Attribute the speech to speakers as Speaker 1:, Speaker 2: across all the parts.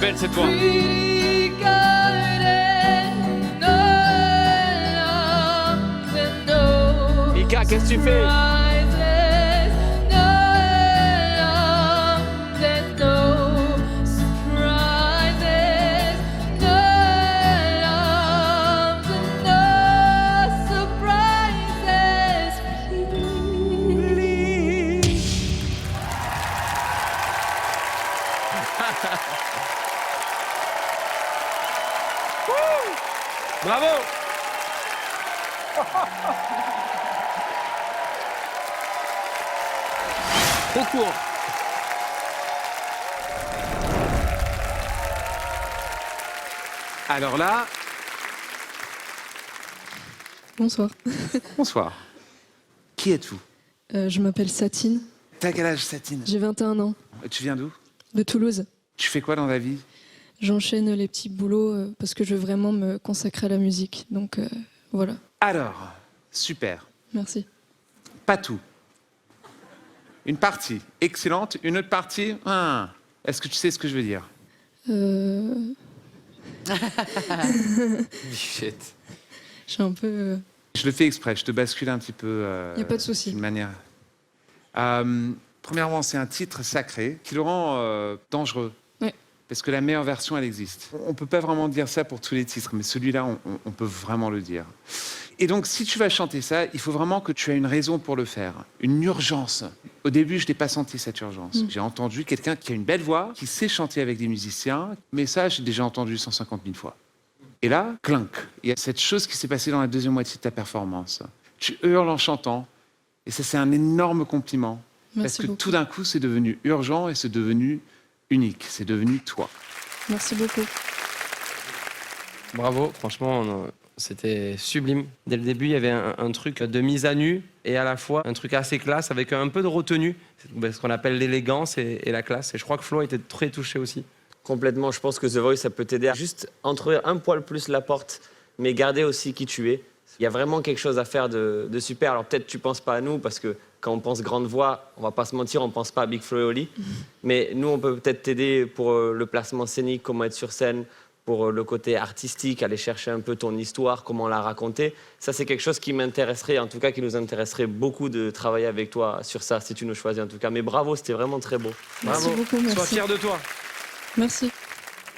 Speaker 1: belle cette voix. Mika, qu'est-ce que tu fais? Bravo! Trop court. Alors là...
Speaker 2: Bonsoir.
Speaker 1: Bonsoir. Qui êtes-vous?
Speaker 2: Je m'appelle Satine.
Speaker 1: T'as quel âge, Satine?
Speaker 2: J'ai 21 ans.
Speaker 1: Tu viens d'où?
Speaker 2: De Toulouse.
Speaker 1: Tu fais quoi dans la vie?
Speaker 2: J'enchaîne les petits boulots parce que je veux vraiment me consacrer à la musique. Donc voilà.
Speaker 1: Alors, super.
Speaker 2: Merci.
Speaker 1: Pas tout. Une partie excellente, une autre partie... Est-ce que tu sais ce que je veux dire?
Speaker 3: Bichette.
Speaker 2: Je suis un peu...
Speaker 1: Je le fais exprès, je te bascule un petit peu...
Speaker 2: Y a pas de souci.
Speaker 1: D'une manière... premièrement, c'est un titre sacré qui le rend dangereux.
Speaker 2: Ouais.
Speaker 1: Parce que la meilleure version, elle existe. On peut pas vraiment dire ça pour tous les titres, mais celui-là, on peut vraiment le dire. Et donc, si tu vas chanter ça, il faut vraiment que tu aies une raison pour le faire, une urgence. Au début, je n'ai pas senti cette urgence. J'ai entendu quelqu'un qui a une belle voix, qui sait chanter avec des musiciens, mais ça, j'ai déjà entendu 150 000 fois. Et là, clink, il y a cette chose qui s'est passée dans la deuxième moitié de ta performance. Tu hurles en chantant, et ça, c'est un énorme compliment.
Speaker 2: Merci
Speaker 1: parce que
Speaker 2: beaucoup.
Speaker 1: tout d'un coup, c'est devenu urgent et c'est devenu unique. C'est devenu toi.
Speaker 2: Merci beaucoup.
Speaker 3: Bravo, franchement, c'était sublime. Dès le début, il y avait un truc de mise à nu et à la fois un truc assez classe avec un peu de retenue. C'est ce qu'on appelle l'élégance et la classe. Et je crois que Flo était très touché aussi.
Speaker 4: Complètement, je pense que The Voice, ça peut t'aider à juste entrer un poil plus la porte, mais garder aussi qui tu es. Il y a vraiment quelque chose à faire de super. Alors peut-être tu penses pas à nous, parce que quand on pense grande voix, on va pas se mentir, on pense pas à Big Flo et Oli. Mais nous, on peut peut-être t'aider pour le placement scénique, comment être sur scène, pour le côté artistique, aller chercher un peu ton histoire, comment la raconter. Ça, c'est quelque chose qui m'intéresserait, en tout cas qui nous intéresserait beaucoup de travailler avec toi sur ça, si tu nous choisis en tout cas. Mais bravo, c'était vraiment très beau.
Speaker 2: Merci
Speaker 3: Bravo.
Speaker 2: beaucoup, merci.
Speaker 3: Sois fier de toi.
Speaker 2: Merci.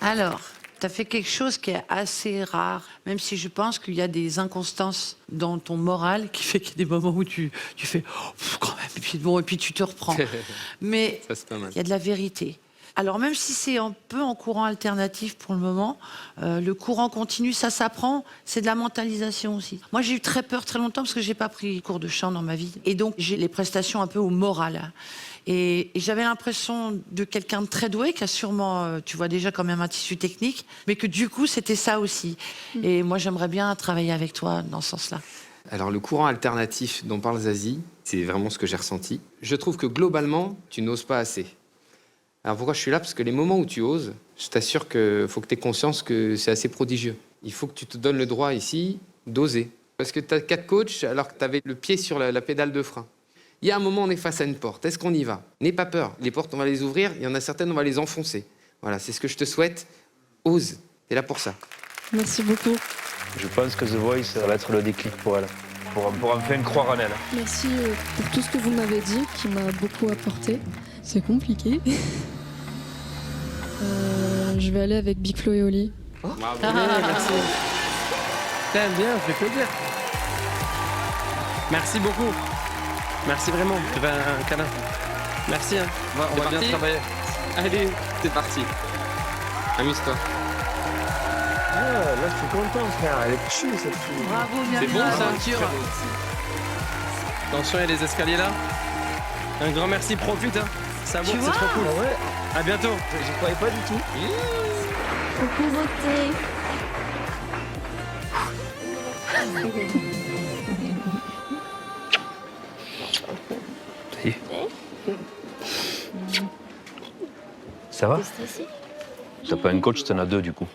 Speaker 5: Alors, tu as fait quelque chose qui est assez rare, même si je pense qu'il y a des inconstances dans ton moral qui fait qu'il y a des moments où tu fais oh, quand même, et puis, bon, et puis tu te reprends. Mais
Speaker 3: Ça, c'est pas mal.
Speaker 5: il y a de la vérité. Alors même si c'est un peu en courant alternatif pour le moment, le courant continu, ça s'apprend, c'est de la mentalisation aussi. Moi j'ai eu très peur très longtemps parce que j'ai pas pris cours de chant dans ma vie. Et donc j'ai les prestations un peu au moral. Et j'avais l'impression de quelqu'un de très doué qui a sûrement, tu vois déjà quand même un tissu technique, mais que du coup c'était ça aussi. Et moi j'aimerais bien travailler avec toi dans ce sens-là.
Speaker 6: Alors le courant alternatif dont parle Zazie, c'est vraiment ce que j'ai ressenti. Je trouve que globalement, tu n'oses pas assez. Alors pourquoi je suis là? Parce que les moments où tu oses, je t'assure qu'il faut que tu aies conscience que c'est assez prodigieux. Il faut que tu te donnes le droit ici d'oser. Parce que tu as 4 coachs alors que tu avais le pied sur la pédale de frein. Il y a un moment, on est face à une porte. Est-ce qu'on y va? N'aie pas peur. Les portes, on va les ouvrir. Il y en a certaines, on va les enfoncer. Voilà, c'est ce que je te souhaite. Ose. T'es là pour ça.
Speaker 2: Merci beaucoup.
Speaker 7: Je pense que The Voice, ça va être le déclic pour elle, pour enfin croire en elle.
Speaker 2: Merci pour tout ce que vous m'avez dit, qui m'a beaucoup apporté. C'est compliqué. Je vais aller avec Big Flo et Oli.
Speaker 3: Bravo. Merci. T'aimes bien, je vais te le dire. Merci beaucoup. Merci vraiment. Je vais un câlin. Merci. Hein.
Speaker 6: On va bien travailler.
Speaker 3: Allez, c'est parti.
Speaker 6: Amuse-toi.
Speaker 7: Là, je suis content, frère. Elle est chou, cette fille.
Speaker 5: Bravo, bien
Speaker 3: C'est bon
Speaker 5: bien.
Speaker 3: ça, Attention, il y a les escaliers là. Un grand merci, profite. Hein. Ça vaut,
Speaker 5: Tu
Speaker 3: c'est
Speaker 5: vois
Speaker 3: trop cool.
Speaker 7: Ouais,
Speaker 3: À bientôt.
Speaker 7: je croyais pas du tout.
Speaker 8: Coucou beauté.
Speaker 7: Ça y est. Ça va?
Speaker 8: T'es stressé?
Speaker 7: T'as pas un coach, t'en as 2 du coup.